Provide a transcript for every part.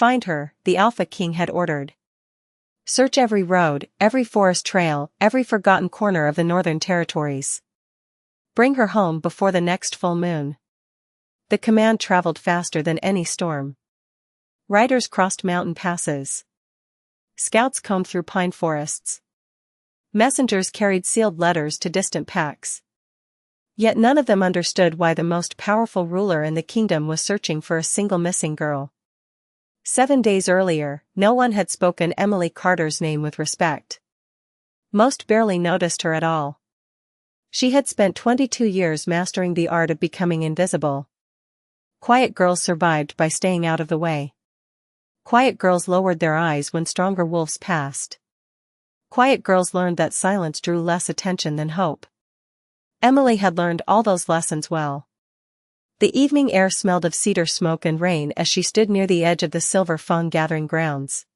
find her, the Alpha King had ordered. Search every road, every forest trail, every forgotten corner of the Northern Territories. Bring her home before the next full moon. The command traveled faster than any storm. Riders crossed mountain passes. Scouts combed through pine forests. Messengers carried sealed letters to distant packs. Yet none of them understood why the most powerful ruler in the kingdom was searching for a single missing girl. 7 days earlier, no one had spoken Emily Carter's name with respect. Most barely noticed her at all. She had spent 22 years mastering the art of becoming invisible. Quiet girls survived by staying out of the way. Quiet girls lowered their eyes when stronger wolves passed. Quiet girls learned that silence drew less attention than hope. Emily had learned all those lessons well. The evening air smelled of cedar smoke and rain as she stood near the edge of the Silver Fawn gathering grounds.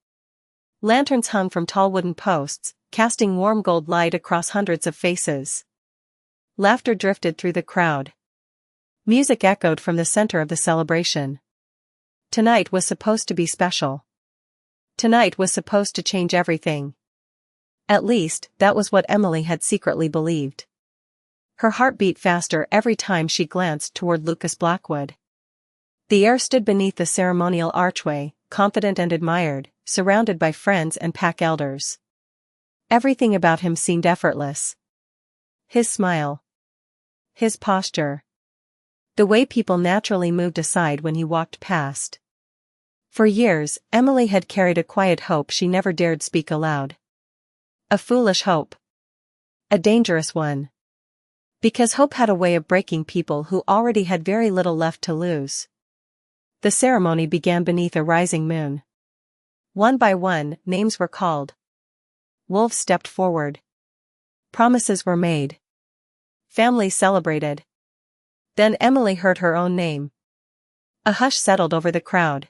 Lanterns hung from tall wooden posts, casting warm gold light across hundreds of faces. Laughter drifted through the crowd. Music echoed from the center of the celebration. Tonight was supposed to be special. Tonight was supposed to change everything. At least, that was what Emily had secretly believed. Her heart beat faster every time she glanced toward Lucas Blackwood. The heir stood beneath the ceremonial archway, confident and admired, surrounded by friends and pack elders. Everything about him seemed effortless. His smile. His posture. The way people naturally moved aside when he walked past. For years, Emily had carried a quiet hope she never dared speak aloud. A foolish hope. A dangerous one. Because hope had a way of breaking people who already had very little left to lose. The ceremony began beneath a rising moon. One by one, names were called. Wolves stepped forward. Promises were made. Families celebrated. Then Emily heard her own name. A hush settled over the crowd.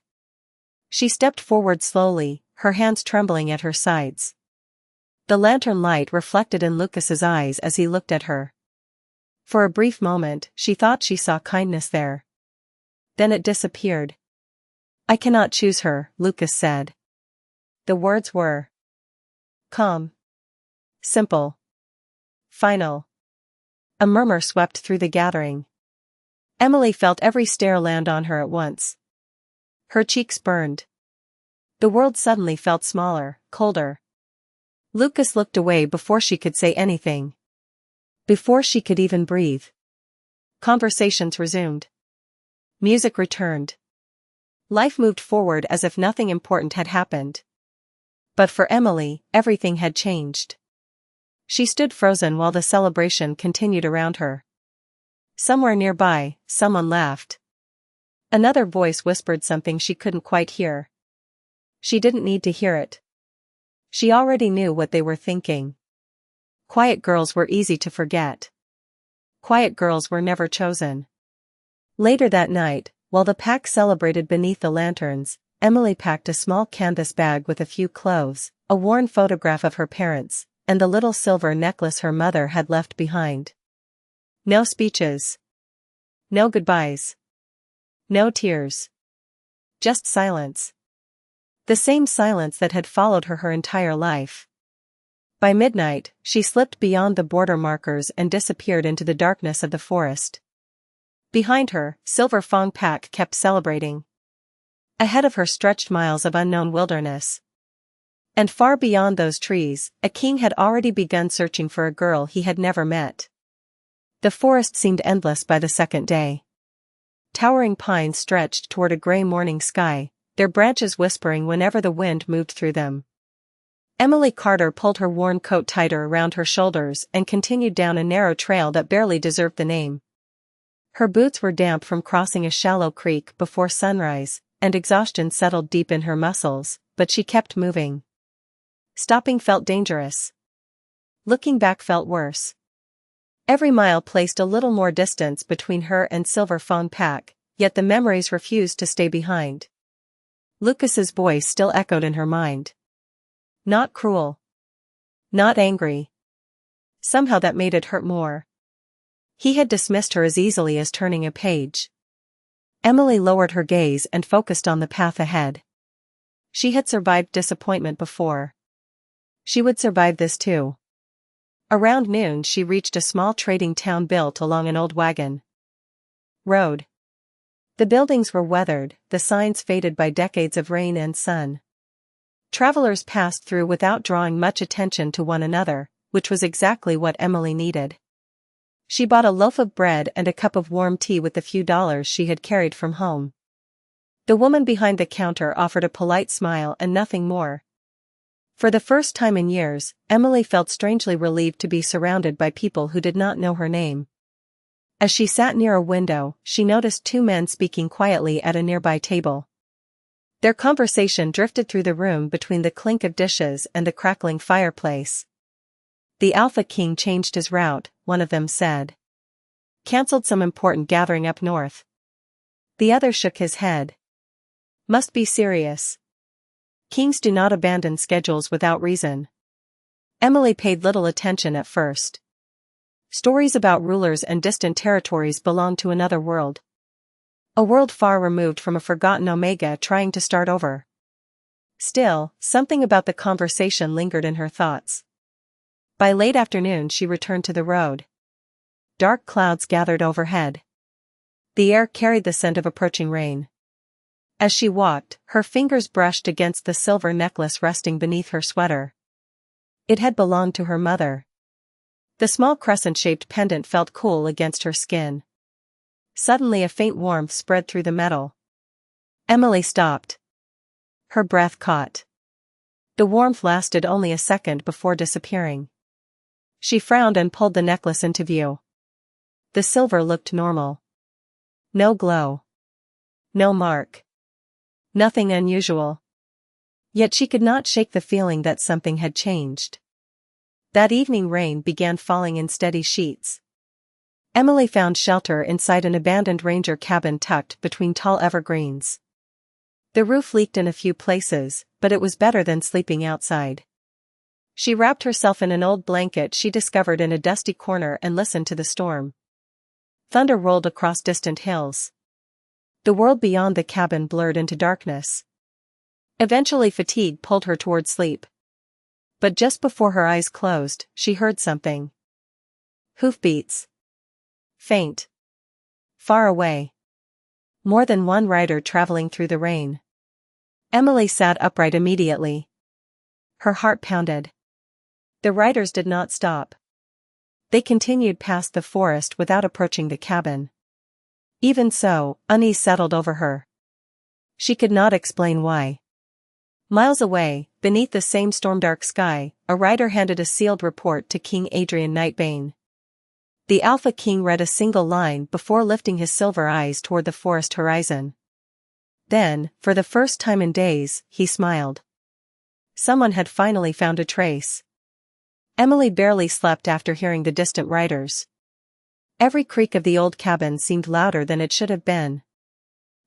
She stepped forward slowly, her hands trembling at her sides. The lantern light reflected in Lucas's eyes as he looked at her. For a brief moment, she thought she saw kindness there. Then it disappeared. "I cannot choose her," Lucas said. The words were calm, simple, final. A murmur swept through the gathering. Emily felt every stare land on her at once. Her cheeks burned. The world suddenly felt smaller, colder. Lucas looked away before she could say anything. Before she could even breathe. Conversations resumed. Music returned. Life moved forward as if nothing important had happened. But for Emily, everything had changed. She stood frozen while the celebration continued around her. Somewhere nearby, someone laughed. Another voice whispered something she couldn't quite hear. She didn't need to hear it. She already knew what they were thinking. Quiet girls were easy to forget. Quiet girls were never chosen. Later that night, while the pack celebrated beneath the lanterns, Emily packed a small canvas bag with a few clothes, a worn photograph of her parents, and the little silver necklace her mother had left behind. No speeches. No goodbyes. No tears. Just silence. The same silence that had followed her entire life. By midnight, she slipped beyond the border markers and disappeared into the darkness of the forest. Behind her, Silver Fang Pack kept celebrating. Ahead of her stretched miles of unknown wilderness. And far beyond those trees, a king had already begun searching for a girl he had never met. The forest seemed endless by the second day. Towering pines stretched toward a gray morning sky, their branches whispering whenever the wind moved through them. Emily Carter pulled her worn coat tighter around her shoulders and continued down a narrow trail that barely deserved the name. Her boots were damp from crossing a shallow creek before sunrise, and exhaustion settled deep in her muscles, but she kept moving. Stopping felt dangerous. Looking back felt worse. Every mile placed a little more distance between her and Silver Fawn Pack, yet the memories refused to stay behind. Lucas's voice still echoed in her mind. Not cruel. Not angry. Somehow that made it hurt more. He had dismissed her as easily as turning a page. Emily lowered her gaze and focused on the path ahead. She had survived disappointment before. She would survive this too. Around noon she reached a small trading town built along an old wagon road. The buildings were weathered, the signs faded by decades of rain and sun. Travelers passed through without drawing much attention to one another, which was exactly what Emily needed. She bought a loaf of bread and a cup of warm tea with the few dollars she had carried from home. The woman behind the counter offered a polite smile and nothing more. For the first time in years, Emily felt strangely relieved to be surrounded by people who did not know her name. As she sat near a window, she noticed two men speaking quietly at a nearby table. Their conversation drifted through the room between the clink of dishes and the crackling fireplace. "The Alpha King changed his route," one of them said. "Cancelled some important gathering up north." The other shook his head. "Must be serious. Kings do not abandon schedules without reason." Emily paid little attention at first. Stories about rulers and distant territories belonged to another world. A world far removed from a forgotten Omega trying to start over. Still, something about the conversation lingered in her thoughts. By late afternoon she returned to the road. Dark clouds gathered overhead. The air carried the scent of approaching rain. As she walked, her fingers brushed against the silver necklace resting beneath her sweater. It had belonged to her mother. The small crescent-shaped pendant felt cool against her skin. Suddenly a faint warmth spread through the metal. Emily stopped. Her breath caught. The warmth lasted only a second before disappearing. She frowned and pulled the necklace into view. The silver looked normal. No glow. No mark. Nothing unusual. Yet she could not shake the feeling that something had changed. That evening rain began falling in steady sheets. Emily found shelter inside an abandoned ranger cabin tucked between tall evergreens. The roof leaked in a few places, but it was better than sleeping outside. She wrapped herself in an old blanket she discovered in a dusty corner and listened to the storm. Thunder rolled across distant hills. The world beyond the cabin blurred into darkness. Eventually fatigue pulled her toward sleep. But just before her eyes closed, she heard something. Hoofbeats. Faint. Far away. More than one rider traveling through the rain. Emily sat upright immediately. Her heart pounded. The riders did not stop. They continued past the forest without approaching the cabin. Even so, unease settled over her. She could not explain why. Miles away, beneath the same storm-dark sky, a rider handed a sealed report to King Adrian Nightbane. The Alpha King read a single line before lifting his silver eyes toward the forest horizon. Then, for the first time in days, he smiled. Someone had finally found a trace. Emily barely slept after hearing the distant riders. Every creak of the old cabin seemed louder than it should have been.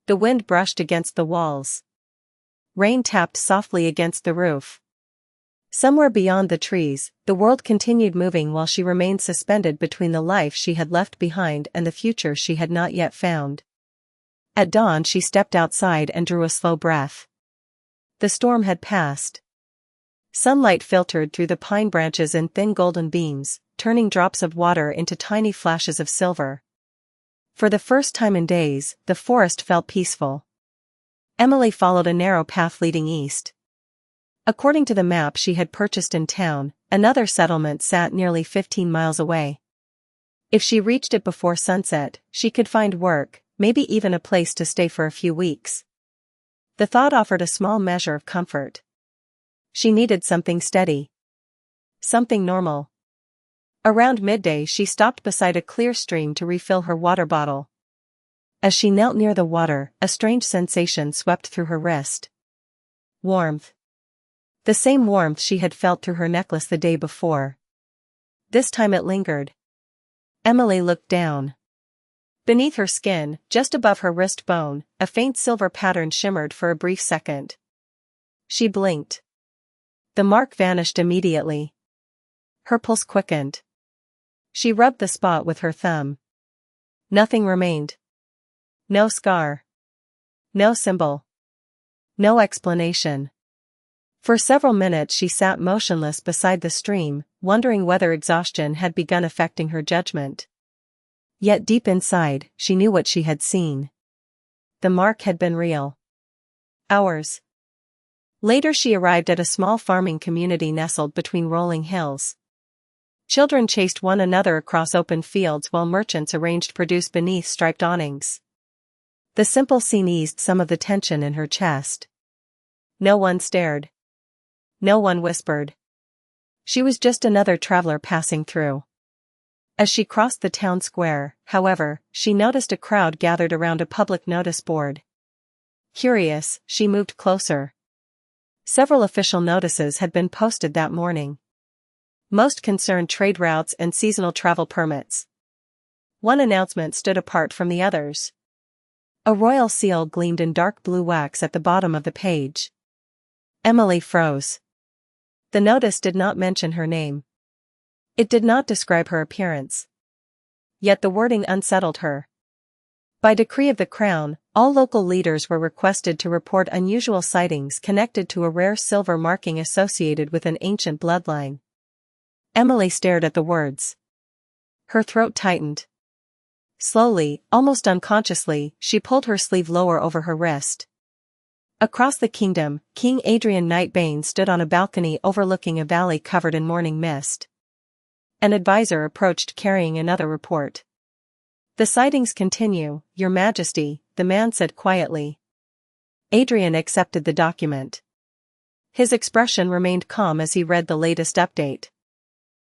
The wind brushed against the walls. Rain tapped softly against the roof. Somewhere beyond the trees, the world continued moving while she remained suspended between the life she had left behind and the future she had not yet found. At dawn she stepped outside and drew a slow breath. The storm had passed. Sunlight filtered through the pine branches in thin golden beams, turning drops of water into tiny flashes of silver. For the first time in days, the forest felt peaceful. Emily followed a narrow path leading east. According to the map she had purchased in town, another settlement sat nearly 15 miles away. If she reached it before sunset, she could find work, maybe even a place to stay for a few weeks. The thought offered a small measure of comfort. She needed something steady. Something normal. Around midday she stopped beside a clear stream to refill her water bottle. As she knelt near the water, a strange sensation swept through her wrist. Warmth. The same warmth she had felt through her necklace the day before. This time it lingered. Emily looked down. Beneath her skin, just above her wrist bone, a faint silver pattern shimmered for a brief second. She blinked. The mark vanished immediately. Her pulse quickened. She rubbed the spot with her thumb. Nothing remained. No scar. No symbol. No explanation. For several minutes she sat motionless beside the stream, wondering whether exhaustion had begun affecting her judgment. Yet deep inside, she knew what she had seen. The mark had been real. Hours later she arrived at a small farming community nestled between rolling hills. Children chased one another across open fields while merchants arranged produce beneath striped awnings. The simple scene eased some of the tension in her chest. No one stared. No one whispered. She was just another traveler passing through. As she crossed the town square, however, she noticed a crowd gathered around a public notice board. Curious, she moved closer. Several official notices had been posted that morning. Most concerned trade routes and seasonal travel permits. One announcement stood apart from the others. A royal seal gleamed in dark blue wax at the bottom of the page. Emily froze. The notice did not mention her name. It did not describe her appearance. Yet the wording unsettled her. By decree of the Crown, all local leaders were requested to report unusual sightings connected to a rare silver marking associated with an ancient bloodline. Emily stared at the words. Her throat tightened. Slowly, almost unconsciously, she pulled her sleeve lower over her wrist. Across the kingdom, King Adrian Nightbane stood on a balcony overlooking a valley covered in morning mist. An advisor approached carrying another report. The sightings continue, Your Majesty, the man said quietly. Adrian accepted the document. His expression remained calm as he read the latest update.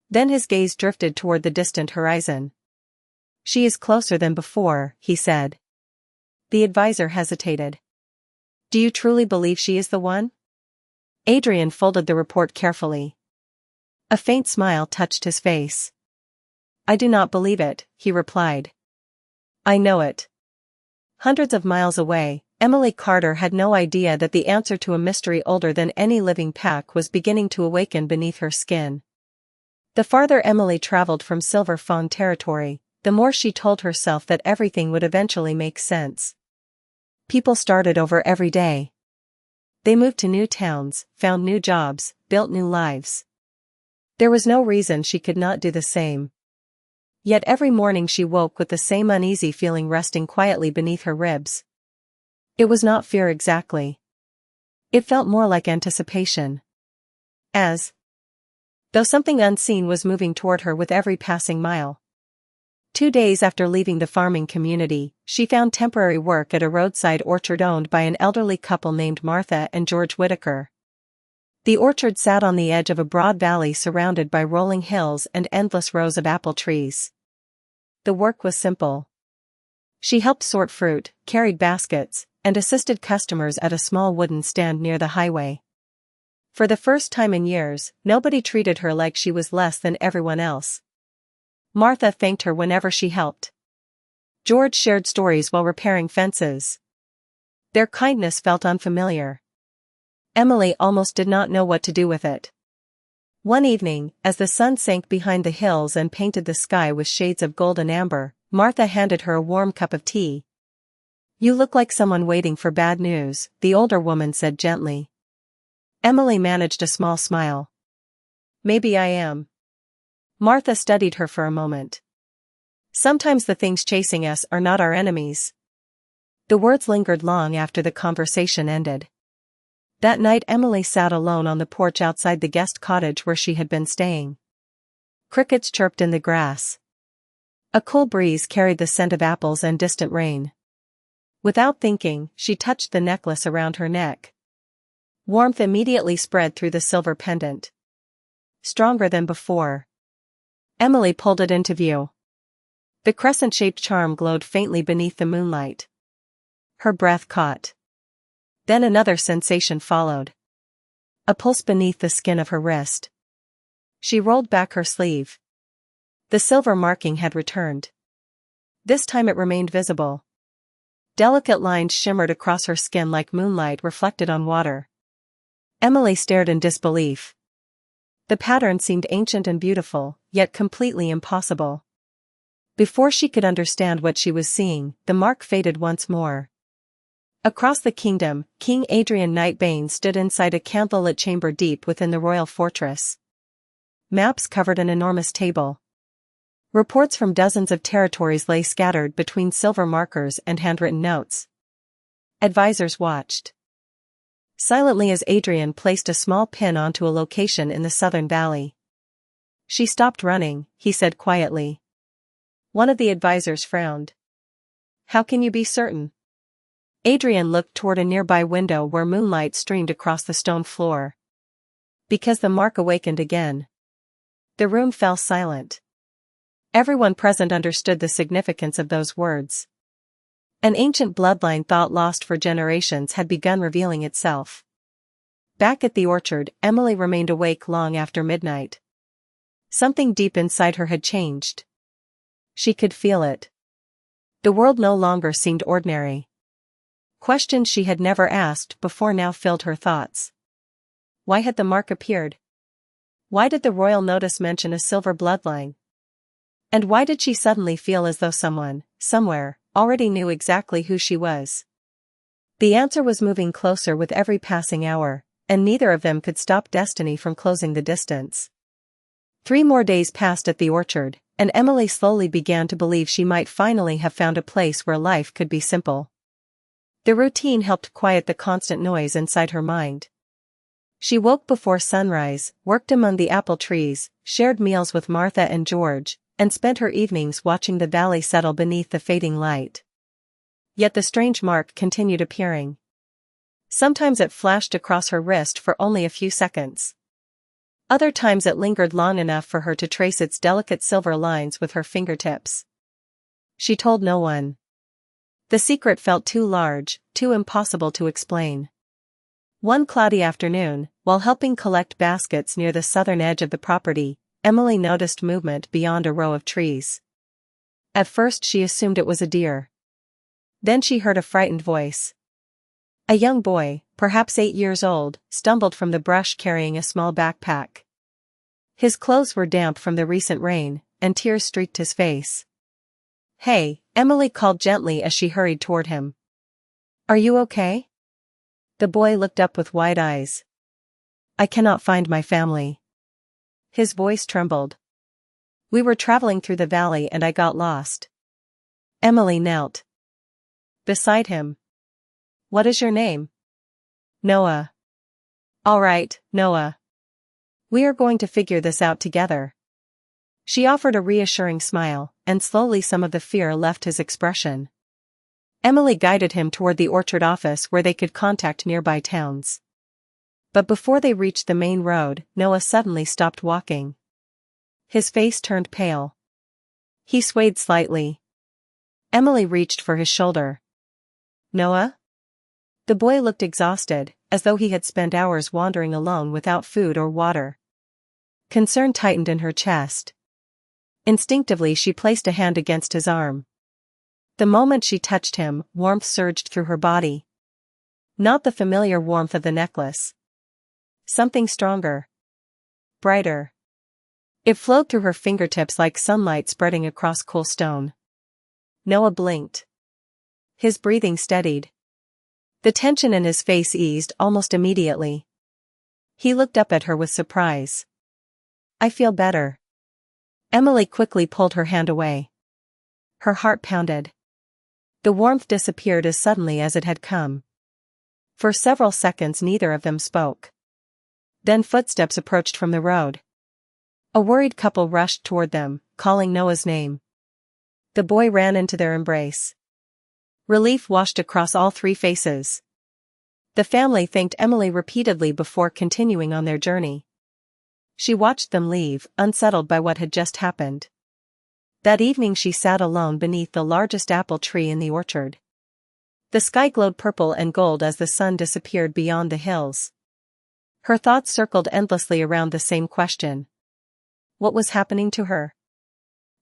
Then his gaze drifted toward the distant horizon. She is closer than before, he said. The advisor hesitated. Do you truly believe she is the one? Adrian folded the report carefully. A faint smile touched his face. I do not believe it, he replied. I know it. Hundreds of miles away, Emily Carter had no idea that the answer to a mystery older than any living pack was beginning to awaken beneath her skin. The farther Emily traveled from Silver Fawn territory, the more she told herself that everything would eventually make sense. People started over every day. They moved to new towns, found new jobs, built new lives. There was no reason she could not do the same. Yet every morning she woke with the same uneasy feeling resting quietly beneath her ribs. It was not fear exactly. It felt more like anticipation. Though something unseen was moving toward her with every passing mile. 2 days after leaving the farming community, she found temporary work at a roadside orchard owned by an elderly couple named Martha and George Whitaker. The orchard sat on the edge of a broad valley surrounded by rolling hills and endless rows of apple trees. The work was simple. She helped sort fruit, carried baskets, and assisted customers at a small wooden stand near the highway. For the first time in years, nobody treated her like she was less than everyone else. Martha thanked her whenever she helped. George shared stories while repairing fences. Their kindness felt unfamiliar. Emily almost did not know what to do with it. One evening, as the sun sank behind the hills and painted the sky with shades of gold and amber, Martha handed her a warm cup of tea. You look like someone waiting for bad news, the older woman said gently. Emily managed a small smile. Maybe I am. Martha studied her for a moment. Sometimes the things chasing us are not our enemies. The words lingered long after the conversation ended. That night Emily sat alone on the porch outside the guest cottage where she had been staying. Crickets chirped in the grass. A cool breeze carried the scent of apples and distant rain. Without thinking, she touched the necklace around her neck. Warmth immediately spread through the silver pendant. Stronger than before. Emily pulled it into view. The crescent-shaped charm glowed faintly beneath the moonlight. Her breath caught. Then another sensation followed. A pulse beneath the skin of her wrist. She rolled back her sleeve. The silver marking had returned. This time it remained visible. Delicate lines shimmered across her skin like moonlight reflected on water. Emily stared in disbelief. The pattern seemed ancient and beautiful, yet completely impossible. Before she could understand what she was seeing, the mark faded once more. Across the kingdom, King Adrian Nightbane stood inside a candlelit chamber deep within the royal fortress. Maps covered an enormous table. Reports from dozens of territories lay scattered between silver markers and handwritten notes. Advisors watched silently as Adrian placed a small pin onto a location in the southern valley. "She stopped running," he said quietly. One of the advisors frowned. "How can you be certain?" Adrian looked toward a nearby window where moonlight streamed across the stone floor. "Because the mark awakened again." The room fell silent. Everyone present understood the significance of those words. An ancient bloodline thought lost for generations had begun revealing itself. Back at the orchard, Emily remained awake long after midnight. Something deep inside her had changed. She could feel it. The world no longer seemed ordinary. Questions she had never asked before now filled her thoughts. Why had the mark appeared? Why did the royal notice mention a silver bloodline? And why did she suddenly feel as though someone, somewhere, already knew exactly who she was? The answer was moving closer with every passing hour, and neither of them could stop destiny from closing the distance. 3 more days passed at the orchard, and Emily slowly began to believe she might finally have found a place where life could be simple. The routine helped quiet the constant noise inside her mind. She woke before sunrise, worked among the apple trees, shared meals with Martha and George, and spent her evenings watching the valley settle beneath the fading light. Yet the strange mark continued appearing. Sometimes it flashed across her wrist for only a few seconds. Other times it lingered long enough for her to trace its delicate silver lines with her fingertips. She told no one. The secret felt too large, too impossible to explain. One cloudy afternoon, while helping collect baskets near the southern edge of the property, Emily noticed movement beyond a row of trees. At first she assumed it was a deer. Then she heard a frightened voice. A young boy, perhaps 8 years old, stumbled from the brush carrying a small backpack. His clothes were damp from the recent rain, and tears streaked his face. "Hey," Emily called gently as she hurried toward him. "Are you okay?" The boy looked up with wide eyes. "I cannot find my family." His voice trembled. "We were traveling through the valley and I got lost." Emily knelt beside him. "What is your name?" "Noah." "All right, Noah. We are going to figure this out together." She offered a reassuring smile, and slowly some of the fear left his expression. Emily guided him toward the orchard office where they could contact nearby towns. But before they reached the main road, Noah suddenly stopped walking. His face turned pale. He swayed slightly. Emily reached for his shoulder. "Noah?" The boy looked exhausted, as though he had spent hours wandering alone without food or water. Concern tightened in her chest. Instinctively she placed a hand against his arm. The moment she touched him, warmth surged through her body. Not the familiar warmth of the necklace. Something stronger. Brighter. It flowed through her fingertips like sunlight spreading across cool stone. Noah blinked. His breathing steadied. The tension in his face eased almost immediately. He looked up at her with surprise. "I feel better." Emily quickly pulled her hand away. Her heart pounded. The warmth disappeared as suddenly as it had come. For several seconds neither of them spoke. Then footsteps approached from the road. A worried couple rushed toward them, calling Noah's name. The boy ran into their embrace. Relief washed across all 3 faces. The family thanked Emily repeatedly before continuing on their journey. She watched them leave, unsettled by what had just happened. That evening she sat alone beneath the largest apple tree in the orchard. The sky glowed purple and gold as the sun disappeared beyond the hills. Her thoughts circled endlessly around the same question. What was happening to her?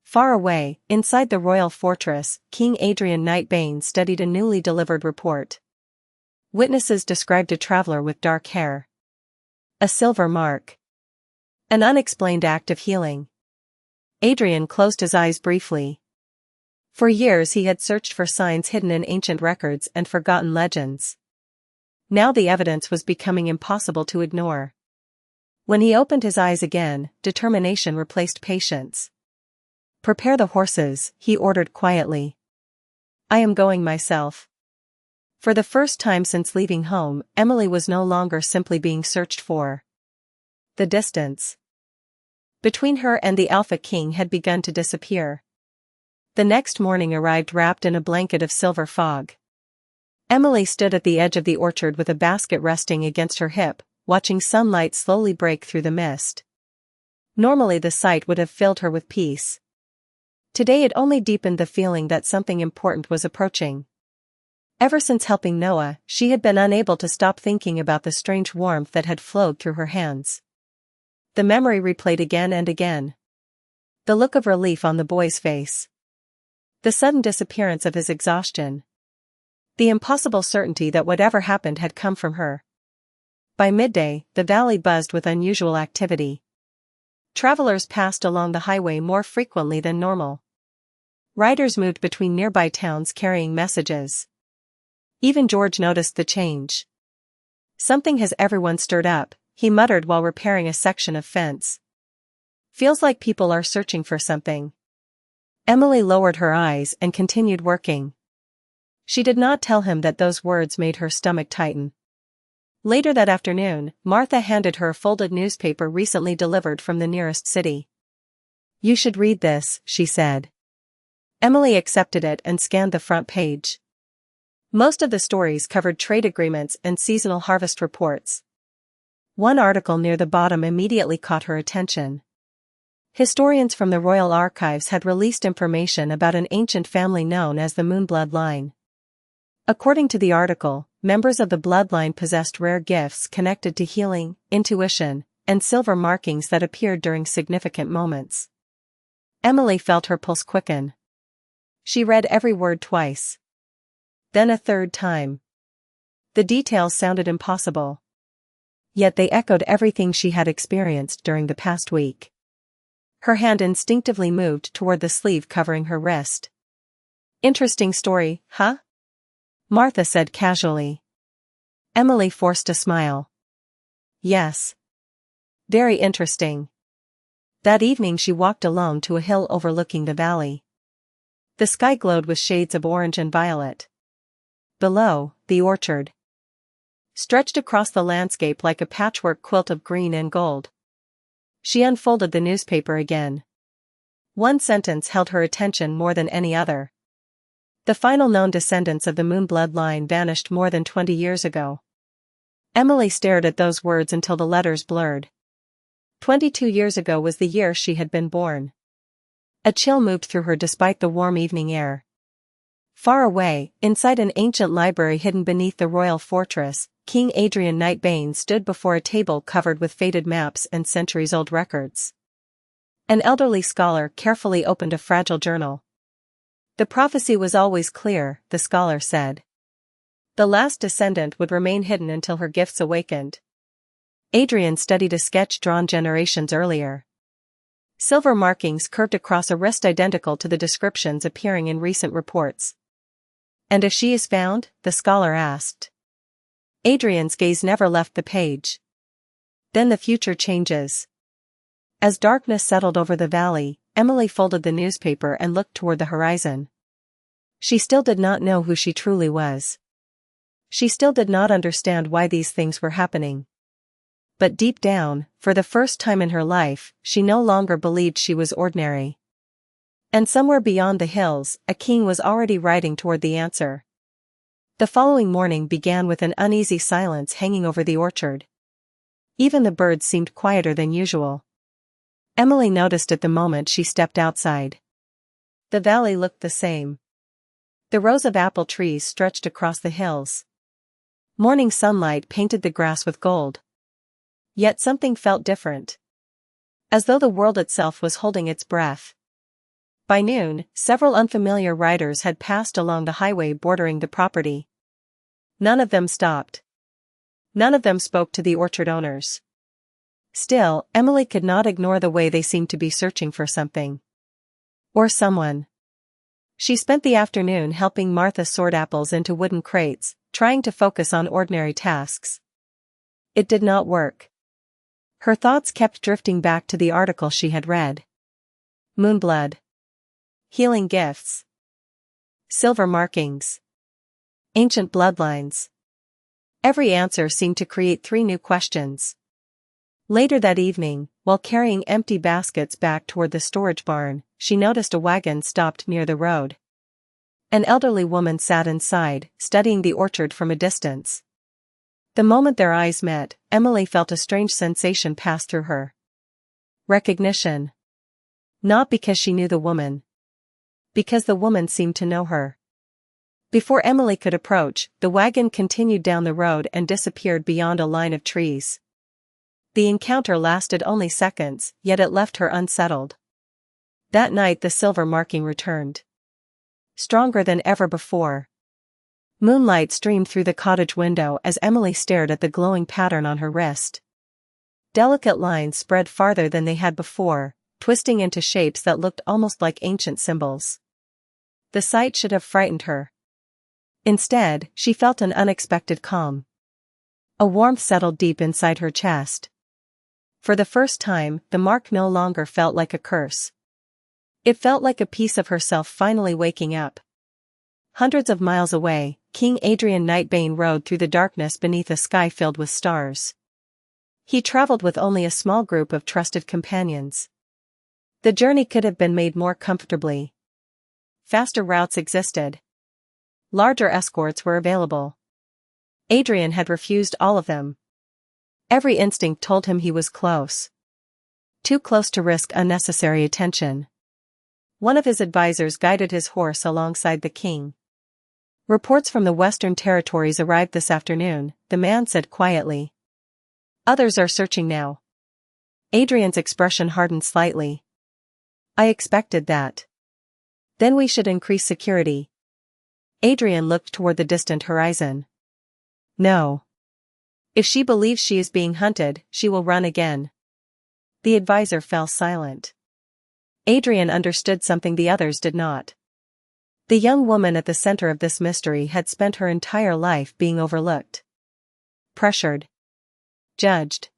Far away, inside the royal fortress, King Adrian Nightbane studied a newly delivered report. Witnesses described a traveler with dark hair. A silver mark. An unexplained act of healing. Adrian closed his eyes briefly. For years he had searched for signs hidden in ancient records and forgotten legends. Now the evidence was becoming impossible to ignore. When he opened his eyes again, determination replaced patience. "Prepare the horses," he ordered quietly. "I am going myself." For the first time since leaving home, Emily was no longer simply being searched for. The distance between her and the Alpha King had begun to disappear. The next morning arrived wrapped in a blanket of silver fog. Emily stood at the edge of the orchard with a basket resting against her hip, watching sunlight slowly break through the mist. Normally the sight would have filled her with peace. Today it only deepened the feeling that something important was approaching. Ever since helping Noah, she had been unable to stop thinking about the strange warmth that had flowed through her hands. The memory replayed again and again. The look of relief on the boy's face. The sudden disappearance of his exhaustion. The impossible certainty that whatever happened had come from her. By midday, the valley buzzed with unusual activity. Travelers passed along the highway more frequently than normal. Riders moved between nearby towns carrying messages. Even George noticed the change. "Something has everyone stirred up," he muttered while repairing a section of fence. "Feels like people are searching for something." Emily lowered her eyes and continued working. She did not tell him that those words made her stomach tighten. Later that afternoon, Martha handed her a folded newspaper recently delivered from the nearest city. "You should read this," she said. Emily accepted it and scanned the front page. Most of the stories covered trade agreements and seasonal harvest reports. One article near the bottom immediately caught her attention. Historians from the Royal Archives had released information about an ancient family known as the Moon bloodline. According to the article, members of the bloodline possessed rare gifts connected to healing, intuition, and silver markings that appeared during significant moments. Emily felt her pulse quicken. She read every word twice. Then a third time. The details sounded impossible. Yet they echoed everything she had experienced during the past week. Her hand instinctively moved toward the sleeve covering her wrist. "Interesting story, huh?" Martha said casually. Emily forced a smile. "Yes. Very interesting." That evening she walked alone to a hill overlooking the valley. The sky glowed with shades of orange and violet. Below, the orchard stretched across the landscape like a patchwork quilt of green and gold. She unfolded the newspaper again. One sentence held her attention more than any other. The final known descendants of the Moon bloodline vanished more than 20 years ago. Emily stared at those words until the letters blurred. 22 years ago was the year she had been born. A chill moved through her despite the warm evening air. Far away, inside an ancient library hidden beneath the royal fortress, King Adrian Nightbane stood before a table covered with faded maps and centuries-old records. An elderly scholar carefully opened a fragile journal. "The prophecy was always clear," the scholar said. "The last descendant would remain hidden until her gifts awakened." Adrian studied a sketch drawn generations earlier. Silver markings curved across a wrist identical to the descriptions appearing in recent reports. "And if she is found?" the scholar asked. Adrian's gaze never left the page. "Then the future changes." As darkness settled over the valley, Emily folded the newspaper and looked toward the horizon. She still did not know who she truly was. She still did not understand why these things were happening. But deep down, for the first time in her life, she no longer believed she was ordinary. And somewhere beyond the hills, a king was already riding toward the answer. The following morning began with an uneasy silence hanging over the orchard. Even the birds seemed quieter than usual. Emily noticed it the moment she stepped outside. The valley looked the same. The rows of apple trees stretched across the hills. Morning sunlight painted the grass with gold. Yet something felt different. As though the world itself was holding its breath. By noon, several unfamiliar riders had passed along the highway bordering the property. None of them stopped. None of them spoke to the orchard owners. Still, Emily could not ignore the way they seemed to be searching for something. Or someone. She spent the afternoon helping Martha sort apples into wooden crates, trying to focus on ordinary tasks. It did not work. Her thoughts kept drifting back to the article she had read. Moonblood. Healing gifts. Silver markings. Ancient bloodlines. Every answer seemed to create 3 new questions. Later that evening, while carrying empty baskets back toward the storage barn, she noticed a wagon stopped near the road. An elderly woman sat inside, studying the orchard from a distance. The moment their eyes met, Emily felt a strange sensation pass through her. Recognition. Not because she knew the woman. Because the woman seemed to know her. Before Emily could approach, the wagon continued down the road and disappeared beyond a line of trees. The encounter lasted only seconds, yet it left her unsettled. That night the silver marking returned. Stronger than ever before. Moonlight streamed through the cottage window as Emily stared at the glowing pattern on her wrist. Delicate lines spread farther than they had before, twisting into shapes that looked almost like ancient symbols. The sight should have frightened her. Instead, she felt an unexpected calm. A warmth settled deep inside her chest. For the first time, the mark no longer felt like a curse. It felt like a piece of herself finally waking up. Hundreds of miles away, King Adrian Nightbane rode through the darkness beneath a sky filled with stars. He traveled with only a small group of trusted companions. The journey could have been made more comfortably. Faster routes existed. Larger escorts were available. Adrian had refused all of them. Every instinct told him he was close. Too close to risk unnecessary attention. One of his advisors guided his horse alongside the king. Reports from the Western Territories arrived this afternoon, the man said quietly. Others are searching now. Adrian's expression hardened slightly. I expected that. Then we should increase security. Adrian looked toward the distant horizon. No. If she believes she is being hunted, she will run again. The advisor fell silent. Adrian understood something the others did not. The young woman at the center of this mystery had spent her entire life being overlooked. Pressured. Judged.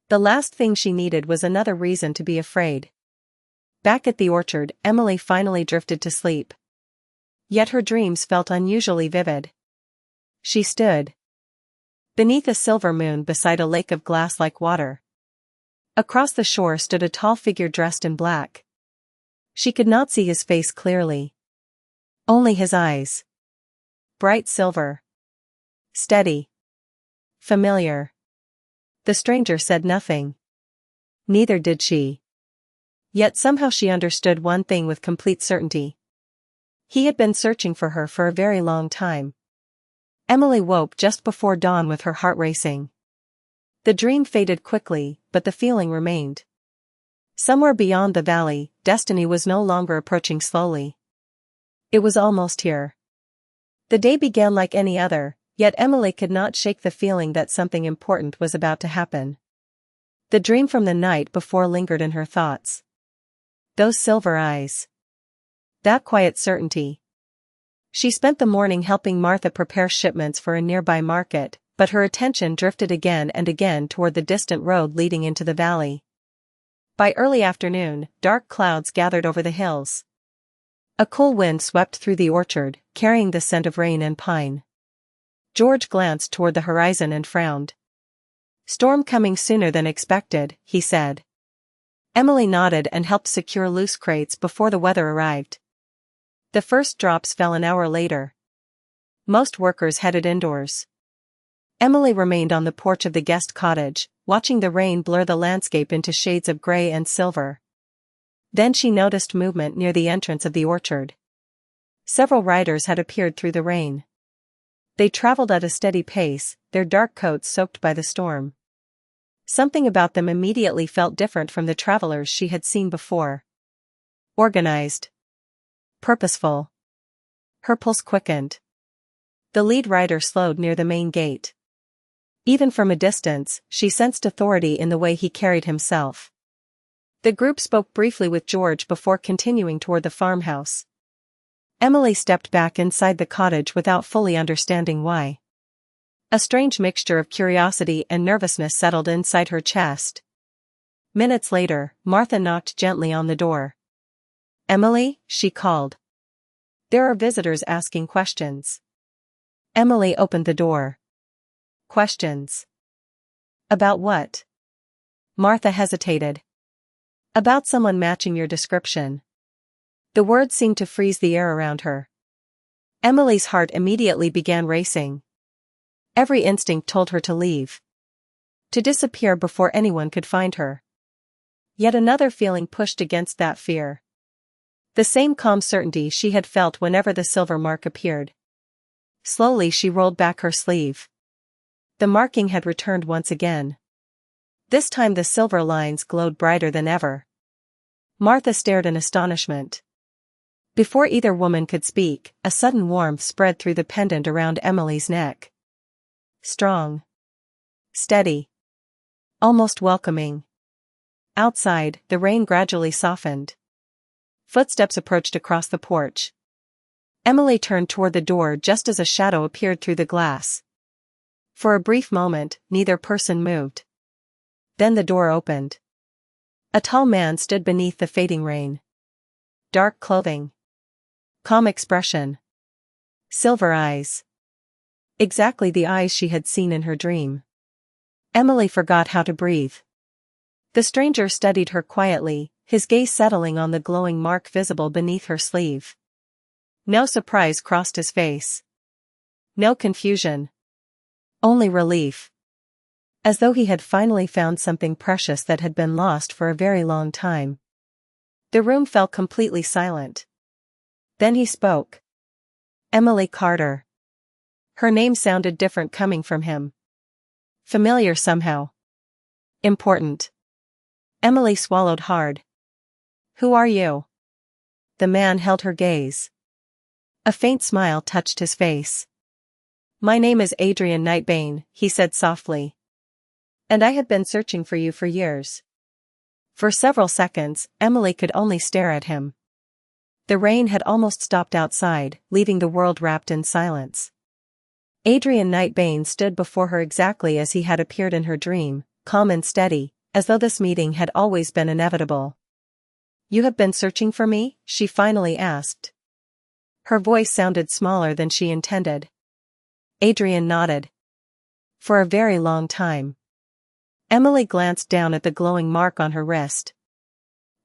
The last thing she needed was another reason to be afraid. Back at the orchard, Emily finally drifted to sleep. Yet her dreams felt unusually vivid. She stood beneath a silver moon beside a lake of glass-like water. Across the shore stood a tall figure dressed in black. She could not see his face clearly. Only his eyes. Bright silver. Steady. Familiar. The stranger said nothing. Neither did she. Yet somehow she understood one thing with complete certainty. He had been searching for her for a very long time. Emily woke just before dawn with her heart racing. The dream faded quickly, but the feeling remained. Somewhere beyond the valley, destiny was no longer approaching slowly. It was almost here. The day began like any other, yet Emily could not shake the feeling that something important was about to happen. The dream from the night before lingered in her thoughts. Those silver eyes. That quiet certainty. She spent the morning helping Martha prepare shipments for a nearby market, but her attention drifted again and again toward the distant road leading into the valley. By early afternoon, dark clouds gathered over the hills. A cool wind swept through the orchard, carrying the scent of rain and pine. George glanced toward the horizon and frowned. Storm coming sooner than expected, he said. Emily nodded and helped secure loose crates before the weather arrived. The first drops fell an hour later. Most workers headed indoors. Emily remained on the porch of the guest cottage, watching the rain blur the landscape into shades of gray and silver. Then she noticed movement near the entrance of the orchard. Several riders had appeared through the rain. They traveled at a steady pace, their dark coats soaked by the storm. Something about them immediately felt different from the travelers she had seen before. Organized. Purposeful. Her pulse quickened. The lead rider slowed near the main gate. Even from a distance, she sensed authority in the way he carried himself. The group spoke briefly with George before continuing toward the farmhouse. Emily stepped back inside the cottage without fully understanding why. A strange mixture of curiosity and nervousness settled inside her chest. Minutes later, Martha knocked gently on the door. "Emily," she called. "There are visitors asking questions." Emily opened the door. "Questions? About what?" Martha hesitated. "About someone matching your description." The words seemed to freeze the air around her. Emily's heart immediately began racing. Every instinct told her to leave. To disappear before anyone could find her. Yet another feeling pushed against that fear. The same calm certainty she had felt whenever the silver mark appeared. Slowly she rolled back her sleeve. The marking had returned once again. This time the silver lines glowed brighter than ever. Martha stared in astonishment. Before either woman could speak, a sudden warmth spread through the pendant around Emily's neck. Strong. Steady. Almost welcoming. Outside, the rain gradually softened. Footsteps approached across the porch. Emily turned toward the door just as a shadow appeared through the glass. For a brief moment, neither person moved. Then the door opened. A tall man stood beneath the fading rain. Dark clothing. Calm expression. Silver eyes. Exactly the eyes she had seen in her dream. Emily forgot how to breathe. The stranger studied her quietly, his gaze settling on the glowing mark visible beneath her sleeve. No surprise crossed his face. No confusion. Only relief. As though he had finally found something precious that had been lost for a very long time. The room fell completely silent. Then he spoke. Emily Carter. Her name sounded different coming from him. Familiar somehow. Important. Emily swallowed hard. "Who are you?" The man held her gaze. A faint smile touched his face. "My name is Adrian Nightbane," he said softly. "And I have been searching for you for years." For several seconds, Emily could only stare at him. The rain had almost stopped outside, leaving the world wrapped in silence. Adrian Nightbane stood before her exactly as he had appeared in her dream, calm and steady, as though this meeting had always been inevitable. "You have been searching for me?" she finally asked. Her voice sounded smaller than she intended. Adrian nodded. "For a very long time." Emily glanced down at the glowing mark on her wrist.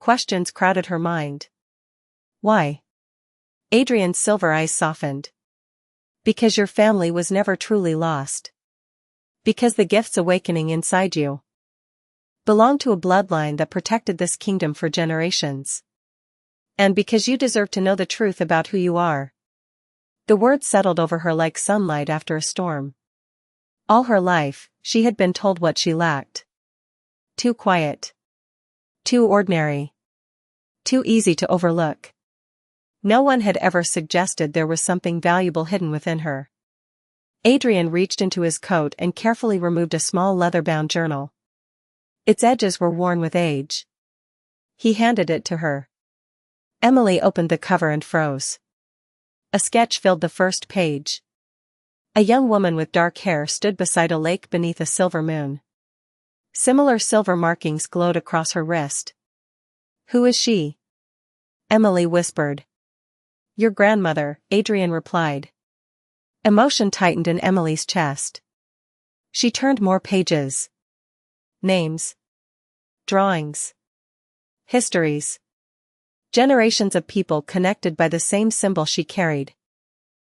Questions crowded her mind. "Why?" Adrian's silver eyes softened. "Because your family was never truly lost. Because the gifts awakening inside you belong to a bloodline that protected this kingdom for generations. And because you deserve to know the truth about who you are." The words settled over her like sunlight after a storm. All her life, she had been told what she lacked. Too quiet. Too ordinary. Too easy to overlook. No one had ever suggested there was something valuable hidden within her. Adrian reached into his coat and carefully removed a small leather-bound journal. Its edges were worn with age. He handed it to her. Emily opened the cover and froze. A sketch filled the first page. A young woman with dark hair stood beside a lake beneath a silver moon. Similar silver markings glowed across her wrist. "Who is she?" Emily whispered. "Your grandmother," Adrian replied. Emotion tightened in Emily's chest. She turned more pages. Names. Drawings. Histories. Generations of people connected by the same symbol she carried.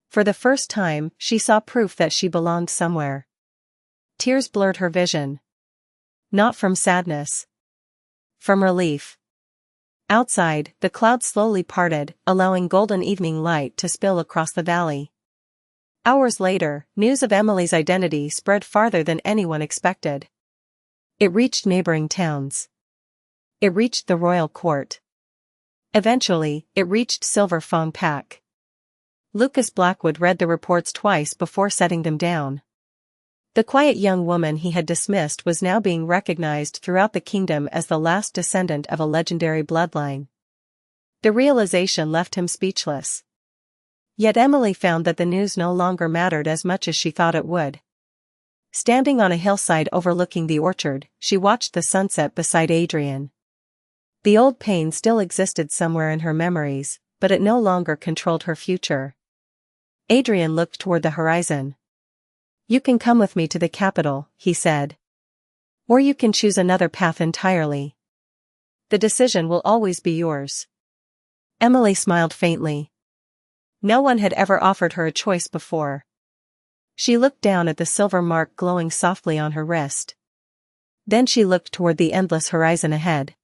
For the first time, she saw proof that she belonged somewhere. Tears blurred her vision. Not from sadness. From relief. Outside, the clouds slowly parted, allowing golden evening light to spill across the valley. Hours later, news of Emily's identity spread farther than anyone expected. It reached neighboring towns. It reached the royal court. Eventually, it reached Silver Fong Pak. Lucas Blackwood read the reports twice before setting them down. The quiet young woman he had dismissed was now being recognized throughout the kingdom as the last descendant of a legendary bloodline. The realization left him speechless. Yet Emily found that the news no longer mattered as much as she thought it would. Standing on a hillside overlooking the orchard, she watched the sunset beside Adrian. The old pain still existed somewhere in her memories, but it no longer controlled her future. Adrian looked toward the horizon. "You can come with me to the capital," he said. "Or you can choose another path entirely. The decision will always be yours." Emily smiled faintly. No one had ever offered her a choice before. She looked down at the silver mark glowing softly on her wrist. Then she looked toward the endless horizon ahead.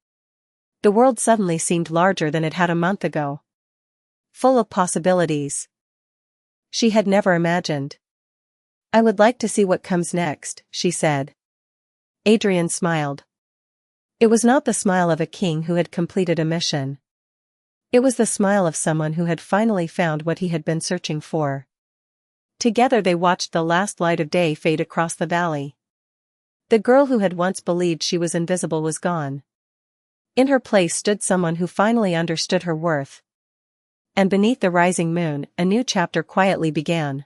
The world suddenly seemed larger than it had a month ago. Full of possibilities she had never imagined. "I would like to see what comes next," she said. Adrian smiled. It was not the smile of a king who had completed a mission. It was the smile of someone who had finally found what he had been searching for. Together they watched the last light of day fade across the valley. The girl who had once believed she was invisible was gone. In her place stood someone who finally understood her worth. And beneath the rising moon, a new chapter quietly began.